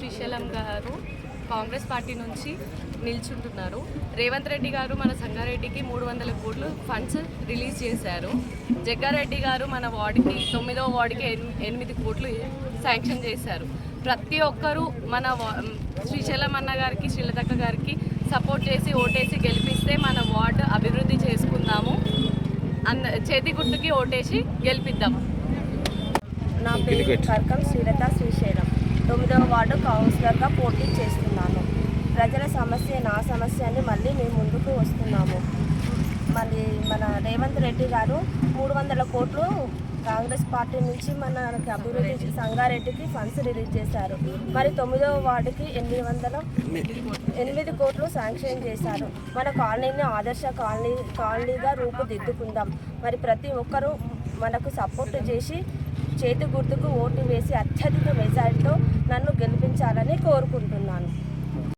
శ్రీశైలం గారు కాంగ్రెస్ పార్టీ నుంచి నిల్చుంటున్నారు. రేవంత్ రెడ్డి గారు మన సంగారెడ్డికి 300 కోట్లు ఫండ్స్ రిలీజ్ చేశారు. జగ్గారెడ్డి గారు మన వార్డుకి 9వ వార్డుకి 8 కోట్లు శాంక్షన్ చేశారు. ప్రతి ఒక్కరూ మన శ్రీశైలం అన్న గారికి, శ్రీలతక్క గారికి సపోర్ట్ చేసి ఓటేసి గెలిపిస్తే మన వార్డు అభివృద్ధి చేసుకుందాము. చేతి గుర్తుకి ఓటేసి గెలిపిద్దాం. నా పేరు కర్కం శ్రీలత, శ్రీశైలం 9వ వార్డు కౌన్సిలర్గా పోటీ చేస్తున్నాను. ప్రజల సమస్య నా సమస్య అని మళ్ళీ మేము ముందుకు వస్తున్నాము. మళ్ళీ మన రేవంత్ రెడ్డి గారు 300 కోట్లు కాంగ్రెస్ పార్టీ నుంచి మనకి అభివృద్ధి సంగారెడ్డికి ఫండ్స్ రిలీజ్ చేశారు. మరి 9వ వార్డుకి 8 కోట్లు శాంక్షన్ చేశారు. మన కాలనీని ఆదర్శ కాలనీగా రూపుదిద్దుకుందాం. మరి ప్రతి ఒక్కరూ మనకు సపోర్ట్ చేసి చేతి గుర్తుకు ఓటు వేసి అత్యధిక మెజారిటీతో నన్ను గెలిపించాలని కోరుకుంటున్నాను.